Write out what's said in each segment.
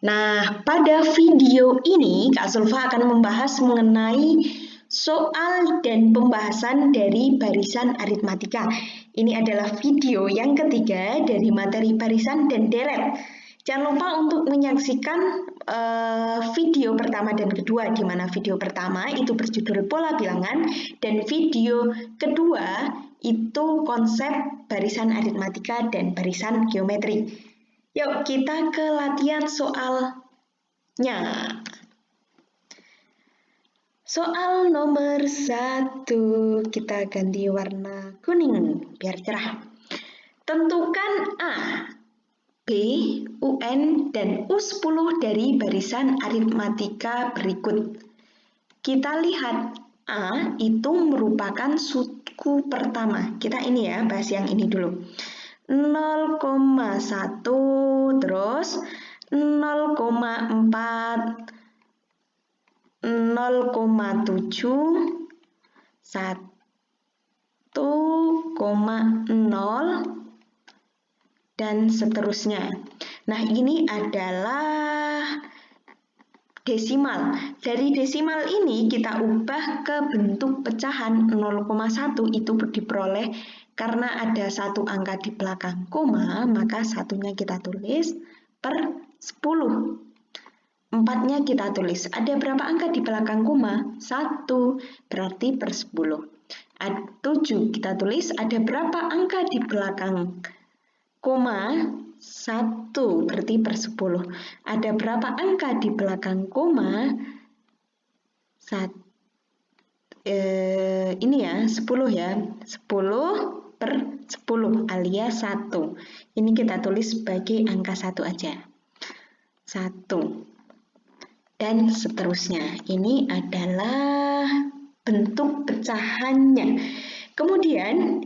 Nah, pada video ini Kak Zulfa akan membahas mengenai soal dan pembahasan dari barisan aritmatika. Ini adalah video yang ketiga dari materi barisan dan deret. Jangan lupa untuk menyaksikan video pertama dan kedua, di mana video pertama itu berjudul pola bilangan dan video kedua itu konsep barisan aritmatika dan barisan geometri. Yuk kita ke latihan soalnya. Soal nomor 1, kita ganti warna kuning biar cerah. Tentukan A, B, UN, dan U10 dari barisan aritmatika berikut. Kita lihat A itu merupakan suku pertama. Kita ini ya, bahas yang ini dulu. 0,1, terus 0,4, 0,7, 1,0, dan seterusnya. Nah, ini adalah desimal. Dari desimal ini kita ubah ke bentuk pecahan. 0,1 itu diperoleh karena ada satu angka di belakang koma, maka satunya kita tulis per 10. 4-nya kita tulis. Ada berapa angka di belakang koma? 1, berarti per 10. 7 kita tulis. Ada berapa angka di belakang koma? 1, berarti per 10. Ada berapa angka di belakang koma? Ini ya, 10 ya. 10 per 10 alias 1. Ini kita tulis sebagai angka 1 aja. 1. Dan seterusnya. Ini adalah bentuk pecahannya. Kemudian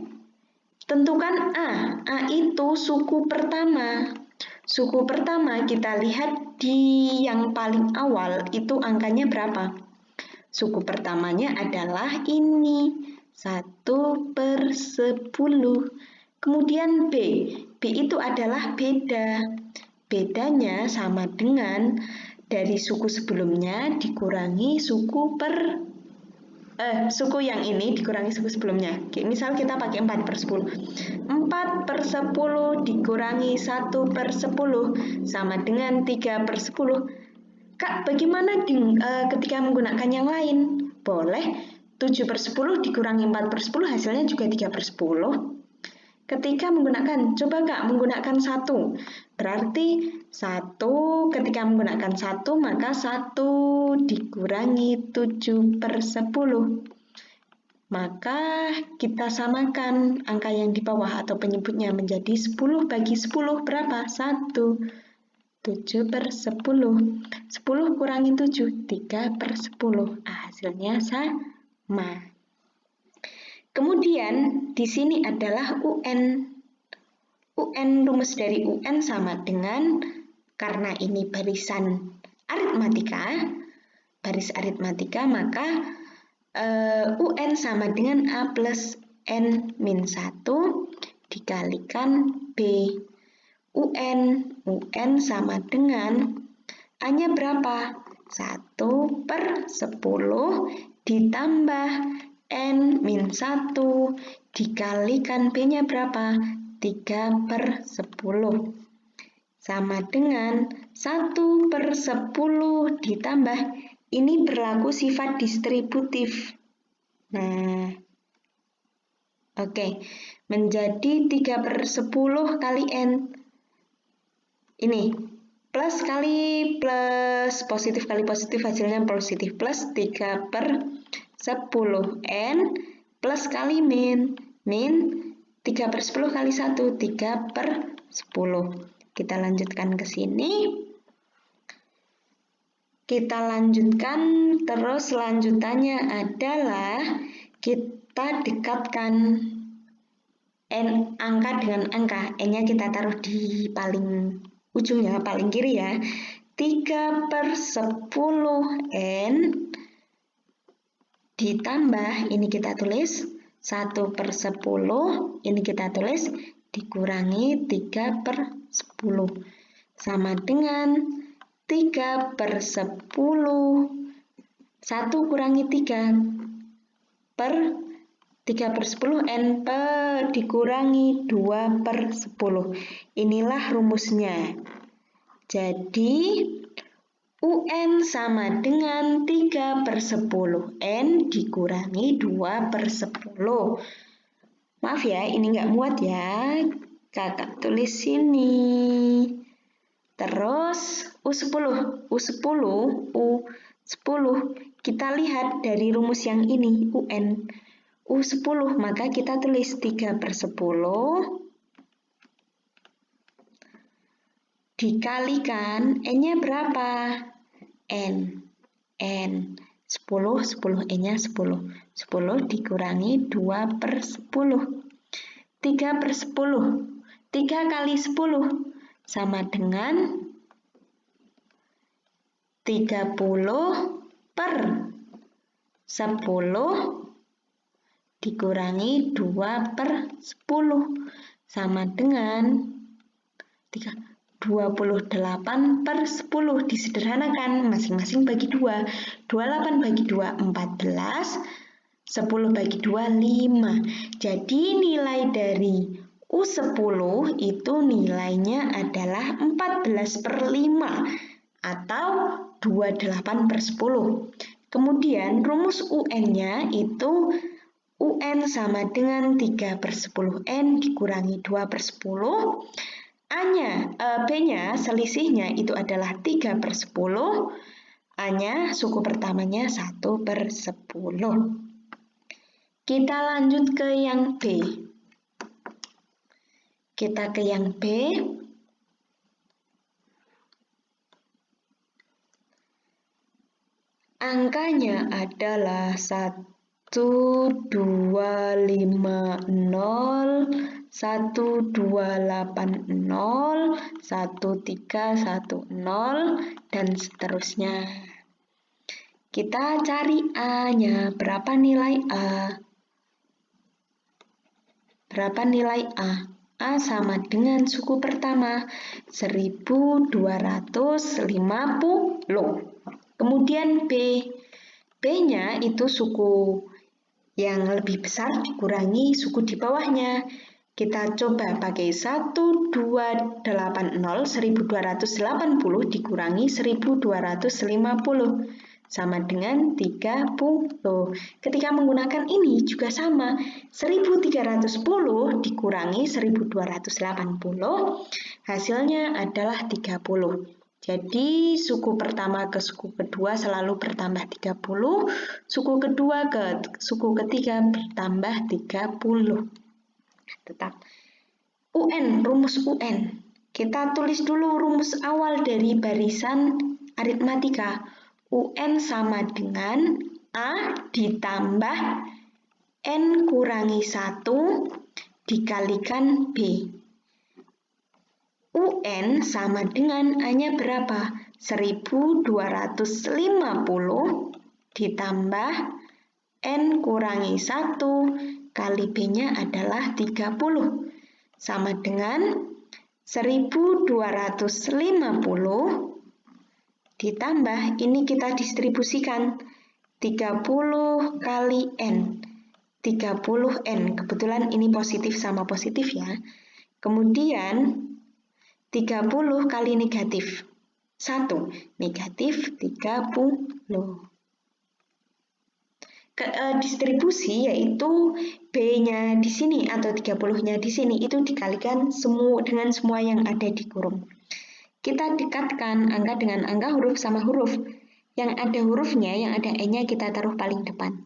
tentukan A. A itu suku pertama. Suku pertama kita lihat di yang paling awal itu angkanya berapa? Suku pertamanya adalah ini, 1 per 10. Kemudian B. B itu adalah beda. Bedanya sama dengan dari suku sebelumnya dikurangi suku yang ini dikurangi suku sebelumnya. Oke, misal kita pakai 4 per 10. 4 per 10 dikurangi 1 per 10 sama dengan 3 per 10. Kak, bagaimana ketika menggunakan yang lain? Boleh, 7 per 10 dikurangi 4 per 10 hasilnya juga 3 per 10. Ketika menggunakan, coba Kak menggunakan 1. Berarti 1 ketika menggunakan 1 maka 1 dikurangi 7 per 10. Maka kita samakan angka yang di bawah atau penyebutnya menjadi 10 bagi 10 berapa? 1. 7 per 10. 10 kurangi 7, 3 per 10. Hasilnya sama. Kemudian di sini adalah UN. UN, rumus dari UN sama dengan, karena ini barisan aritmatika, baris aritmatika, maka UN sama dengan A plus N min 1 dikalikan B. UN sama dengan A-nya berapa? 1 per 10 ditambah N min 1 dikalikan B-nya berapa? 3 per 10. Sama dengan 1 per 10 ditambah, ini berlaku sifat distributif. Nah, oke, menjadi 3 per 10 kali N. Ini plus kali plus, positif kali positif hasilnya positif, plus 3 per 10 N plus kali min 3 per 10 kali 1, 3 per 10. Kita lanjutkan ke sini. Kita lanjutkan, terus lanjutannya adalah kita dekatkan angka dengan angka. N-nya kita taruh di paling ujungnya, paling kiri ya. 3 per 10 N ditambah, ini kita tulis 1 per 10, ini kita tulis dikurangi 3 per 10. Sama dengan 3/10. 1 kurangi 3 per 3/10 N dikurangi 2/10. Inilah rumusnya. Jadi UN sama dengan 3/10 N dikurangi 2/10. Maaf ya, ini nggak muat ya. Kakak tulis sini. Terus U10. Kita lihat dari rumus yang ini, UN. U10, maka kita tulis 3/10 dikalikan N-nya berapa? N 10, N-nya 10. 10 dikurangi 2/10. 3/10. 3 kali 10 sama dengan 30/10 dikurangi 2/10 sama dengan 28/10. Disederhanakan, masing-masing bagi 2. 28 bagi 2, 14. 10 bagi 2, 5. Jadi nilai dari U10 itu nilainya adalah 14/5 atau 28/10. Kemudian rumus UN-nya itu UN sama dengan 3/10 N dikurangi 2/10. B-nya selisihnya itu adalah 3/10. A-nya suku pertamanya 1/10. Kita lanjut ke yang B. Kita ke yang B. Angkanya adalah 1250, 1280, 1310, dan seterusnya. Kita cari A-nya. Berapa nilai A? Berapa nilai A? A sama dengan suku pertama, 1250. Kemudian B. B-nya itu suku yang lebih besar dikurangi suku di bawahnya. Kita coba pakai 1280, 1280 dikurangi 1250. Sama dengan 30. Ketika menggunakan ini juga sama. 1310 dikurangi 1280, hasilnya adalah 30. Jadi suku pertama ke suku kedua selalu bertambah 30, suku kedua ke suku ketiga bertambah 30. Tetap. UN, rumus UN. Kita tulis dulu rumus awal dari barisan aritmatika. UN sama dengan A ditambah N kurangi 1 dikalikan B. UN sama dengan A-nya berapa? 1250 ditambah N kurangi 1 kali B-nya adalah 30. Sama dengan 1250 ditambah, ini kita distribusikan 30 kali N. 30N, kebetulan ini positif sama positif ya. Kemudian 30 kali negatif 1, negatif 30. Distribusi yaitu B-nya di sini atau 30-nya di sini itu dikalikan dengan semua yang ada di kurung. Kita dekatkan angka dengan angka, huruf sama huruf. Yang ada hurufnya, yang ada N-nya kita taruh paling depan.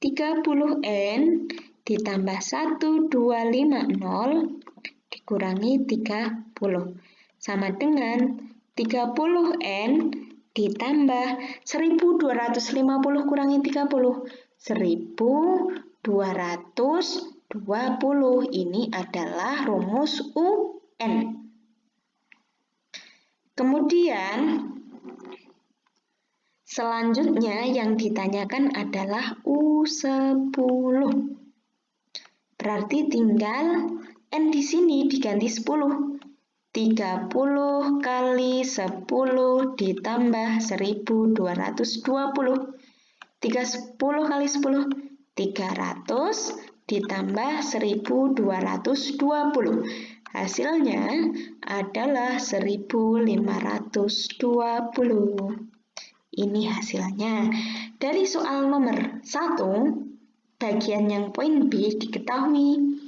30N ditambah 1250 dikurangi 30. Sama dengan 30N ditambah 1250 kurangi 30. 1220. Ini adalah rumus UN. Kemudian, selanjutnya yang ditanyakan adalah U10. Berarti tinggal N di sini diganti 10. 30 kali 10 ditambah 1220. 30 kali 10, 300 ditambah 1220. Hasilnya adalah 1520. Ini hasilnya. Dari soal nomor 1, bagian yang poin B diketahui.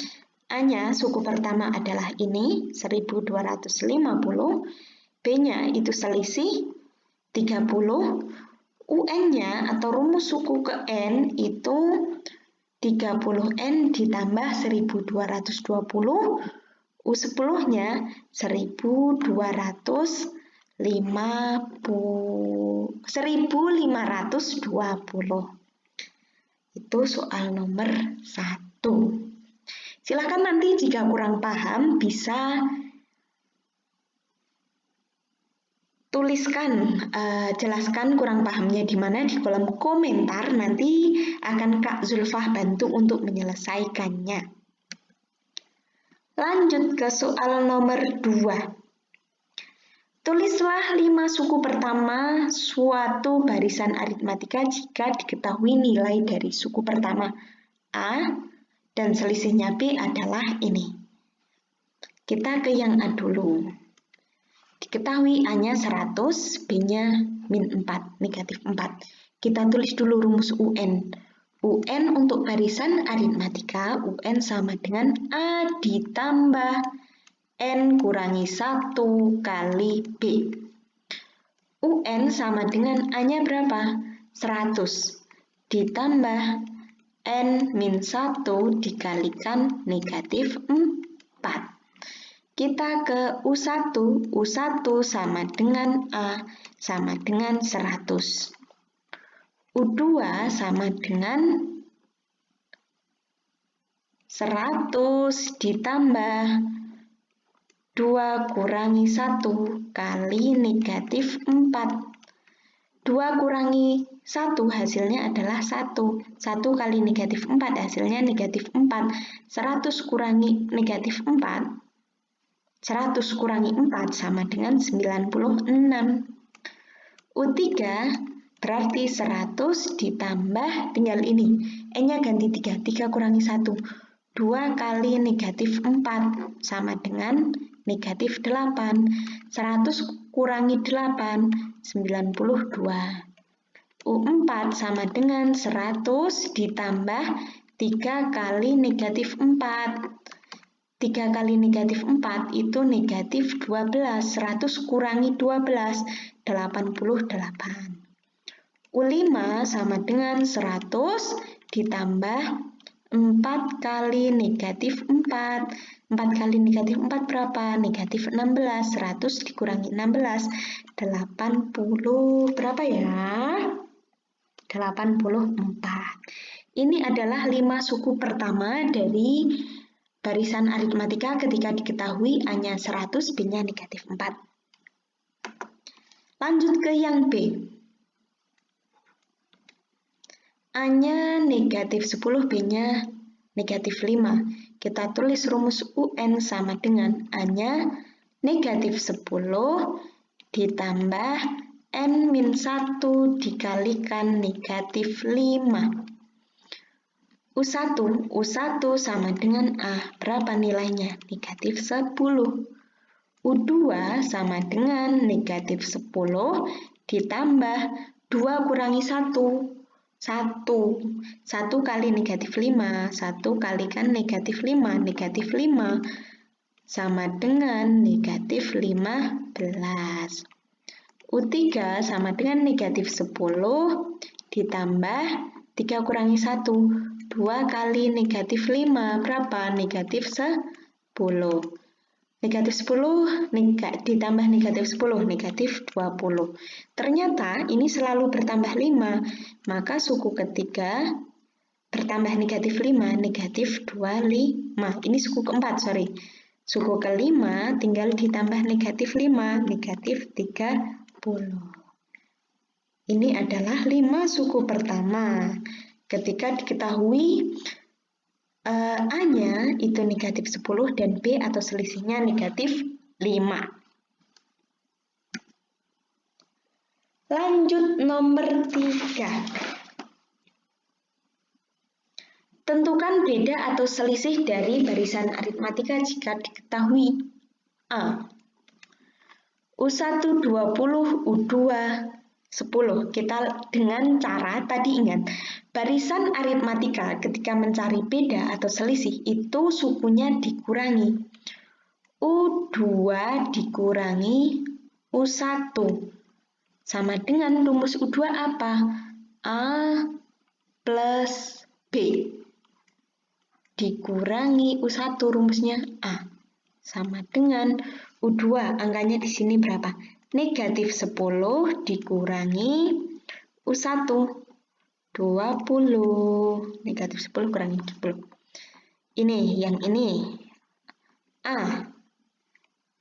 A-nya suku pertama adalah ini, 1250. B-nya itu selisih 30. UN-nya atau rumus suku ke N itu 30N ditambah 1220. U10-nya 1520. Itu soal nomor 1. Silakan nanti jika kurang paham bisa tuliskan, jelaskan kurang pahamnya di mana di kolom komentar. Nanti akan Kak Zulfah bantu untuk menyelesaikannya. Lanjut ke soal nomor 2. Tulislah 5 suku pertama suatu barisan aritmatika jika diketahui nilai dari suku pertama A dan selisihnya B adalah ini. Kita ke yang A dulu. Diketahui A-nya 100, B-nya -4, negatif 4. Kita tulis dulu rumus UN. UN untuk barisan aritmatika, UN sama dengan A ditambah N kurangi 1 kali B. UN sama dengan A-nya berapa? 100 ditambah N-1 dikalikan negatif 4. Kita ke U1, U1 sama dengan A sama dengan 100. U2 sama dengan 100 ditambah 2 kurangi 1 kali negatif 4. 2 kurangi 1 hasilnya adalah 1. 1 kali negatif 4 hasilnya negatif 4. 100 kurangi negatif 4. 100 kurangi 4 sama dengan 96. U3 berarti 100 ditambah, tinggal ini. N-nya ganti 3. 3 kurangi 1. 2 kali negatif 4 sama dengan negatif 8. 100 kurangi 8, 92. U4 sama dengan 100 ditambah 3 kali negatif 4. 3 kali negatif 4 itu negatif 12. 100 kurangi 12, 88. U5 sama dengan 100 ditambah 4 kali negatif 4. 4 kali negatif 4 berapa? Negatif 16. 100 dikurangi 16, 80. Berapa ya? 84. Ini adalah 5 suku pertama dari barisan aritmatika ketika diketahui A-nya 100, B-nya negatif 4. Lanjut ke yang B. A-nya negatif 10, B-nya negatif 5. Kita tulis rumus UN sama dengan A-nya negatif 10 ditambah N-1 dikalikan negatif 5. U1 sama dengan A. Berapa nilainya? Negatif 10. U2 sama dengan negatif 10 ditambah 2 kurangi 1. 1 kali negatif 5. 1 kalikan negatif 5. Negatif 5 sama dengan negatif 15. U3 sama dengan negatif 10 ditambah 3 kurangi 1. 2 kali negatif 5, berapa? Negatif 10. Negatif 10 ditambah negatif 10, negatif 20. Ternyata ini selalu bertambah 5, maka suku ketiga bertambah negatif 5, negatif 25. Ini suku keempat, sorry. Suku kelima tinggal ditambah negatif 5, negatif 30. Ini adalah 5 suku pertama. Ketika diketahui A-nya itu negatif 10 dan B atau selisihnya negatif Lanjut nomor 3. Tentukan beda atau selisih dari barisan aritmatika jika diketahui A. U1 20, U2 10. Kita dengan cara tadi ingat, barisan aritmatika ketika mencari beda atau selisih itu sukunya dikurangi. U2 dikurangi U1 sama dengan rumus U2 apa? A plus B dikurangi U1 rumusnya A sama dengan U2 angkanya di sini berapa? Negatif 10 dikurangi U1 20. Negatif 10 kurangi 20. Ini yang ini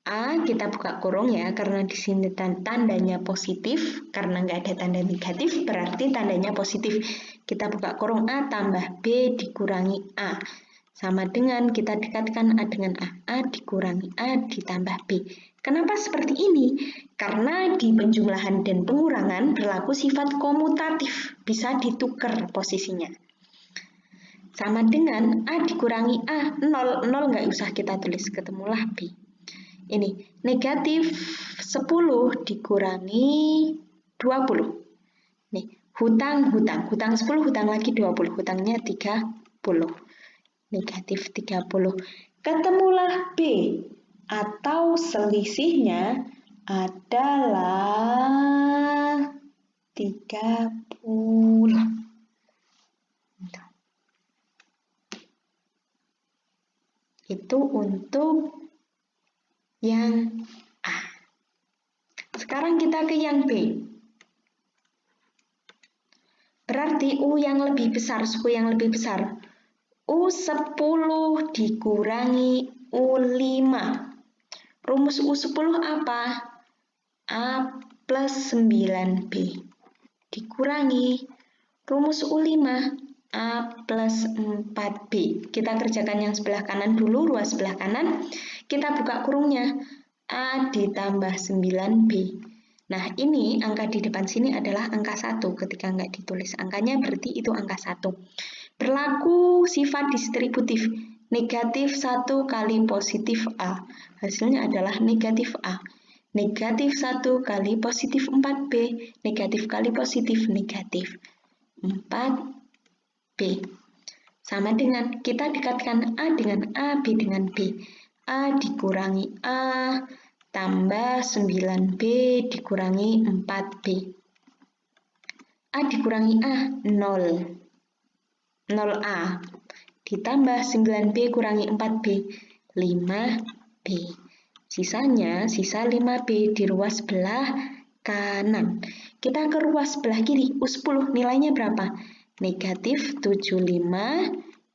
A kita buka kurung ya, karena di sini tandanya positif, karena nggak ada tanda negatif berarti tandanya positif. Kita buka kurung A tambah B dikurangi A sama dengan kita dekatkan A dengan A dikurangi A ditambah B. Kenapa seperti ini? Karena di penjumlahan dan pengurangan berlaku sifat komutatif, bisa ditukar posisinya. Sama dengan A dikurangi A, 0 nggak usah kita tulis, ketemulah B. Ini negatif 10 dikurangi 20. Nih, hutang 10, hutang lagi 20, hutangnya 30. Negatif 30. Ketemulah B atau selisihnya adalah 30. Itu untuk yang A. Sekarang kita ke yang B. Berarti U yang lebih besar, suku yang lebih besar. U10 dikurangi U5. Rumus U10 apa? A plus 9B. Dikurangi rumus U5 A plus 4B. Kita kerjakan yang sebelah kanan dulu, ruas sebelah kanan. Kita buka kurungnya. A ditambah 9B. Nah, ini angka di depan sini adalah angka 1 ketika nggak ditulis angkanya, berarti itu angka 1. Berlaku sifat distributif, negatif 1 kali positif A. Hasilnya adalah negatif A. Negatif 1 kali positif 4B, negatif kali positif negatif 4B. Sama dengan kita dekatkan A dengan A, B dengan B. A dikurangi A tambah 9B dikurangi 4B. A dikurangi A, 0. 0A ditambah 9B kurangi 4B, 5B. Sisanya, sisa 5B di ruas sebelah kanan. Kita ke ruas sebelah kiri, U10 nilainya berapa? Negatif 75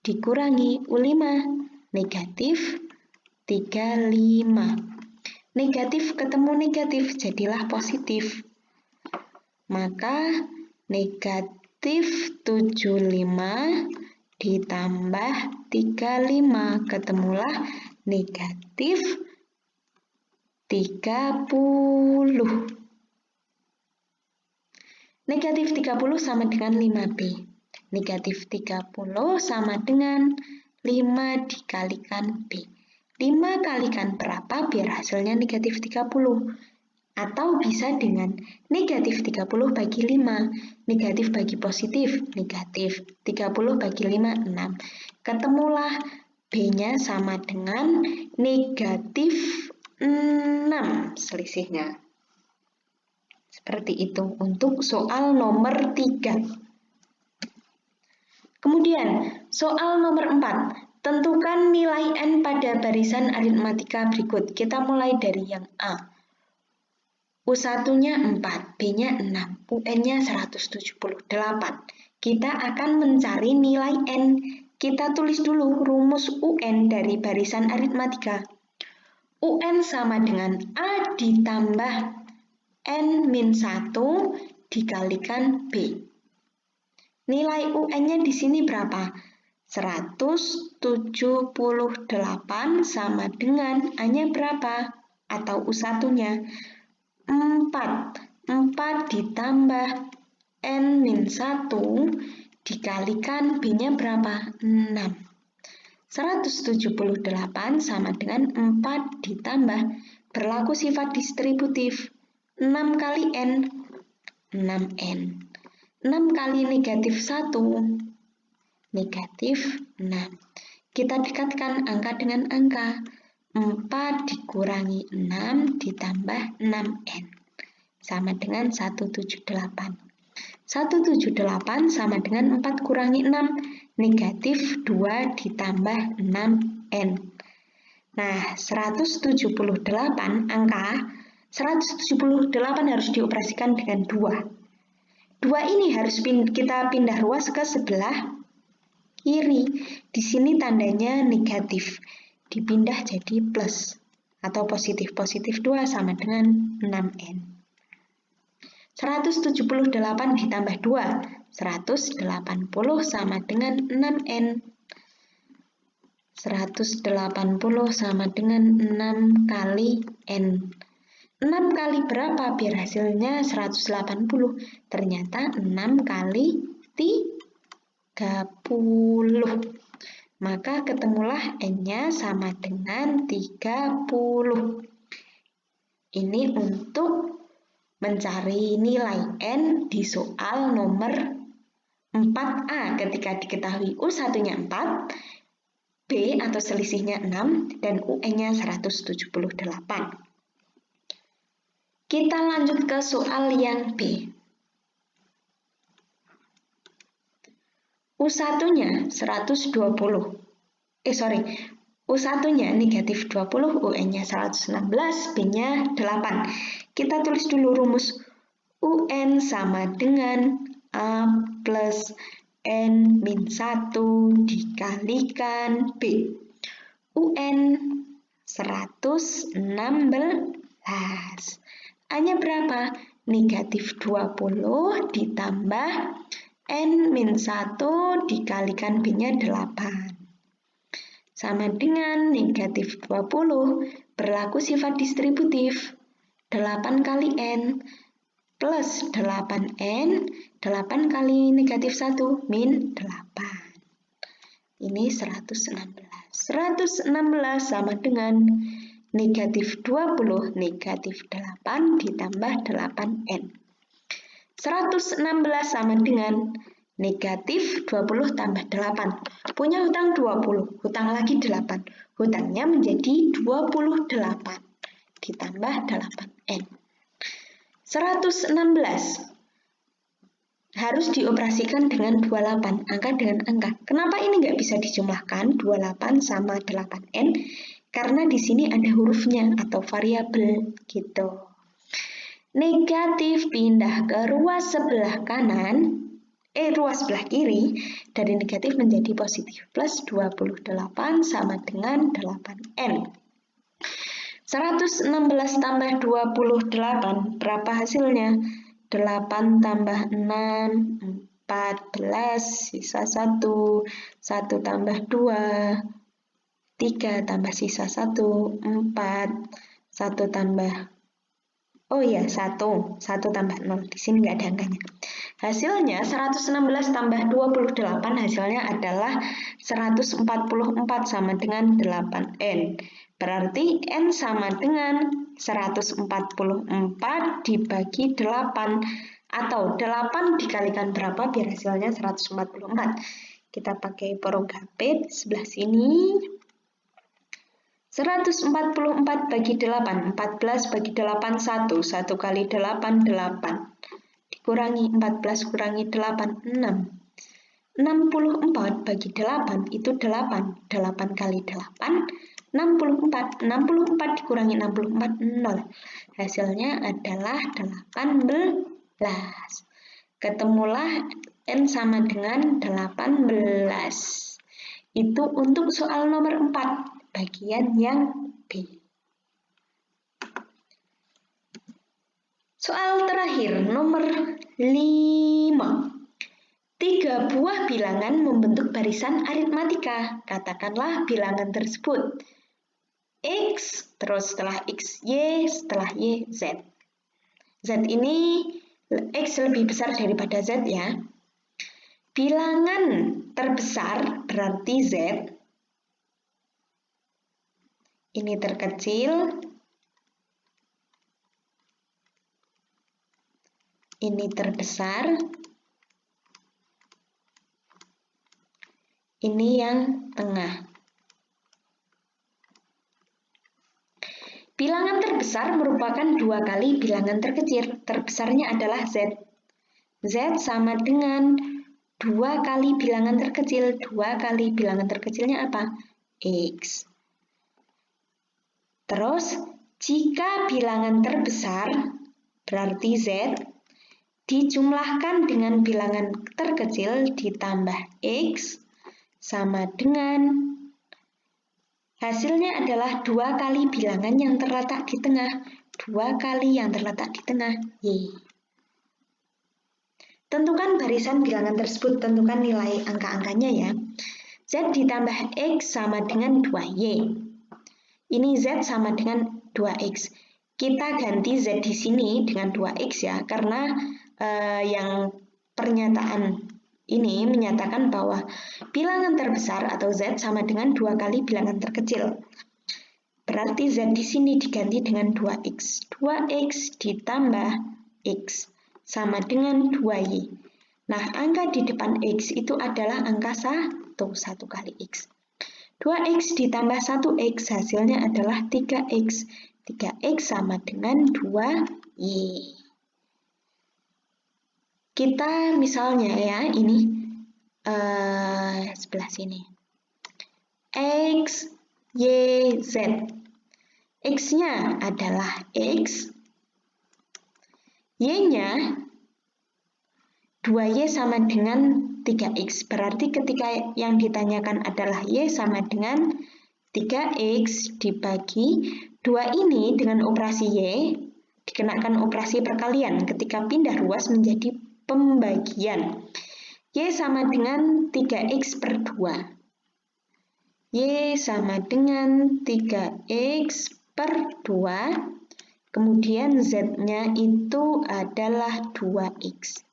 dikurangi U5, negatif 35. Negatif ketemu negatif, jadilah positif. Maka negatif 75 ditambah 35, ketemulah negatif 30. Negatif 30 sama dengan 5B. Negatif 30 sama dengan 5 dikalikan B. 5 kalikan berapa biar hasilnya negatif 30? Atau bisa dengan negatif 30 bagi 5. Negatif bagi positif, negatif. 30 bagi 5, 6. Ketemulah B-nya sama dengan negatif 6 selisihnya. Seperti itu untuk soal nomor 3. Kemudian, soal nomor 4. Tentukan nilai N pada barisan aritmatika berikut. Kita mulai dari yang A. U1-nya 4, B-nya 6, UN-nya 178. Kita akan mencari nilai N. Kita tulis dulu rumus UN dari barisan aritmatika. UN sama dengan A ditambah N-1 dikalikan B. Nilai UN-nya di sini berapa? 178 sama dengan A-nya berapa? atau U1-nya. 4 ditambah N-1 dikalikan B-nya berapa? 6. 178 sama dengan 4 ditambah, berlaku sifat distributif, 6 kali N, 6N. 6 kali negatif 1, negatif 6. Kita dekatkan angka dengan angka, 4 dikurangi 6 ditambah 6N, sama dengan 178. 178 sama dengan 4 kurangi 6, negatif 2 ditambah 6N. Nah, 178 angka 178 harus dioperasikan dengan 2. 2 ini harus kita pindah ruas ke sebelah kiri. Di sini tandanya negatif, dipindah jadi plus atau positif. Positif 2 sama dengan 6N. 178 ditambah 2, 180 sama dengan 6N. 180 sama dengan 6 kali N. 6 kali berapa biar hasilnya 180? Ternyata 6 kali 30. Maka ketemulah N-nya sama dengan 30. Ini untuk mencari nilai N di soal nomor 4A ketika diketahui U1-nya 4, B atau selisihnya 6, dan UN-nya 178. Kita lanjut ke soal yang B. U1-nya 120. U1-nya negatif 20, UN-nya 116, B-nya 8. Kita tulis dulu rumus. UN sama dengan A plus N-1 dikalikan B. UN 116. A-nya berapa? Negatif 20 ditambah N-1 dikalikan B-nya 8. Sama dengan negatif 20, berlaku sifat distributif, 8 kali N plus 8N, 8 kali negatif 1 min 8. Ini 116. 116 sama dengan negatif 20, negatif 8 ditambah 8N. 116 sama dengan negatif 20 tambah 8. Punya hutang 20, hutang lagi 8. Hutangnya menjadi 28 ditambah 8N. 116 harus dioperasikan dengan 28, angka dengan angka. Kenapa ini nggak bisa dijumlahkan 28 sama 8N? Karena di sini ada hurufnya atau variabel gitu. Negatif pindah ke ruas sebelah kanan, ruas sebelah kiri, dari negatif menjadi positif, plus 28 sama dengan 8N. 116 tambah 28, berapa hasilnya? 8 tambah 6, 14, sisa 1, 1 tambah 2, 3 tambah sisa 1, 4, 1 tambah, 1 tambah 0, di sini nggak ada angkanya. Hasilnya 116 tambah 28 hasilnya adalah 144 sama dengan 8N. Berarti N sama dengan 144 dibagi 8 atau 8 dikalikan berapa biar hasilnya 144. Kita pakai porogapet sebelah sini. 144 bagi 8, 14 bagi 8, 1 kali 8, 8. Dikurangi 14 kurangi 8, 6. 64 bagi 8 itu 8. 8 kali 8, 64. 64 dikurangi 64, 0. Hasilnya adalah 18. Ketemulah N sama dengan 18. Itu untuk soal nomor 4. Bagian yang B. Soal terakhir nomor 5. 3 buah bilangan membentuk barisan aritmatika. Katakanlah bilangan tersebut. X, terus setelah X, Y, setelah Y, Z. Z ini X lebih besar daripada Z ya. Bilangan terbesar berarti Z. Ini terkecil. Ini terbesar. Ini yang tengah. Bilangan terbesar merupakan 2 kali bilangan terkecil. Terbesarnya adalah Z. Z sama dengan 2 kali bilangan terkecil. 2 kali bilangan terkecilnya apa? X. Terus, jika bilangan terbesar berarti Z dijumlahkan dengan bilangan terkecil ditambah X sama dengan hasilnya adalah 2 kali bilangan yang terletak di tengah. 2 kali yang terletak di tengah, Y. Tentukan barisan bilangan tersebut, tentukan nilai angka-angkanya ya. Z ditambah X sama dengan 2Y. Ini Z sama dengan 2X. Kita ganti Z di sini dengan 2X ya, karena yang pernyataan ini menyatakan bahwa bilangan terbesar atau Z sama dengan 2 kali bilangan terkecil. Berarti Z di sini diganti dengan 2X. 2X ditambah X sama dengan 2Y. Nah, angka di depan X itu adalah angka 1 kali X. 2X ditambah 1X hasilnya adalah 3X. 3X sama dengan 2Y. Kita misalnya ya, ini sebelah sini. X, Y, Z. X-nya adalah X. Y-nya 2Y sama dengan 3X. Berarti ketika yang ditanyakan adalah Y sama dengan 3X dibagi 2 ini dengan operasi Y, dikenakan operasi perkalian ketika pindah ruas menjadi pembagian. Y sama dengan 3X per 2. Y sama dengan 3X per 2. Kemudian Z-nya itu adalah 2X.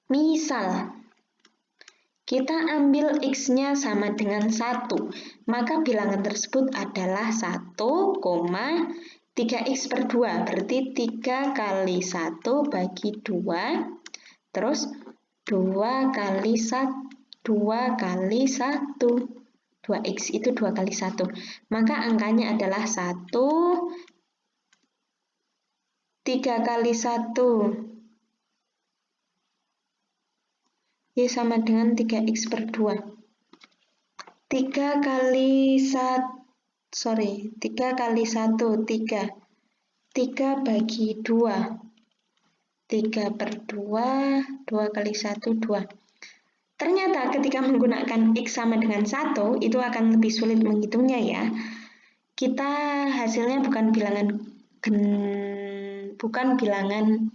Misal, kita ambil X-nya sama dengan 1, maka bilangan tersebut adalah 1,3X per 2, berarti 3 kali 1 bagi 2, terus 2 kali 1, 2X itu 2 kali 1, maka angkanya adalah 1, 3 kali 1, Y sama dengan 3X per 2. 3 kali 1, 3 kali 1, 3. 3 bagi 2. 3 per 2, 2 kali 1, 2. Ternyata ketika menggunakan X sama dengan 1, itu akan lebih sulit menghitungnya ya. Kita hasilnya bukan bilangan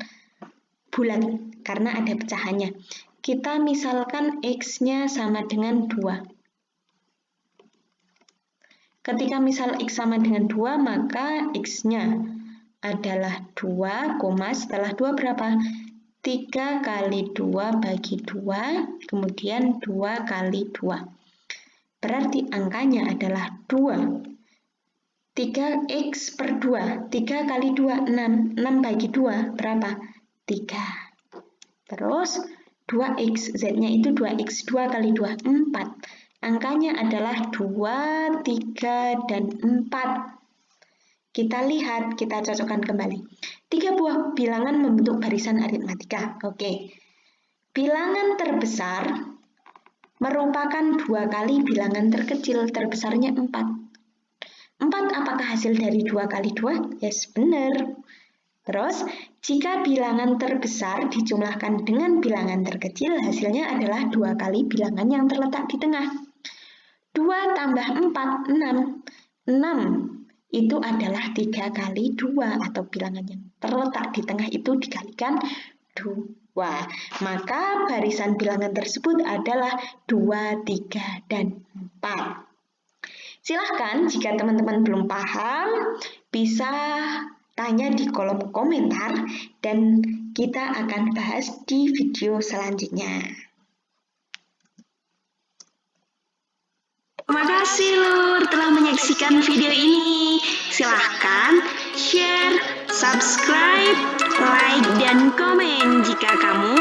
bulat, karena ada pecahannya. Kita misalkan X-nya sama dengan 2. Ketika misal X sama dengan 2, maka X-nya adalah 2, setelah 2 berapa? 3 kali 2 bagi 2, kemudian 2 kali 2. Berarti angkanya adalah 2. 3X per 2, 3 kali 2, 6. 6 bagi 2, berapa? 3. Terus 2X, Z-nya itu 2X, 2 kali 2, 4. Angkanya adalah 2, 3, dan 4. Kita lihat, kita cocokkan kembali. 3 buah bilangan membentuk barisan aritmatika. Oke. Bilangan terbesar merupakan 2 kali bilangan terkecil, terbesarnya 4. 4 apakah hasil dari 2 kali 2? Yes, benar. Terus, jika bilangan terbesar dijumlahkan dengan bilangan terkecil, hasilnya adalah 2 kali bilangan yang terletak di tengah. 2 tambah 4, 6. 6 itu adalah 3 kali 2 atau bilangan yang terletak di tengah itu dikalikan 2. Maka barisan bilangan tersebut adalah 2, 3, dan 4. Silahkan jika teman-teman belum paham, bisa tanya di kolom komentar dan kita akan bahas di video selanjutnya. Terima kasih Lur telah menyaksikan video ini. Silahkan share, subscribe, like, dan komen jika kamu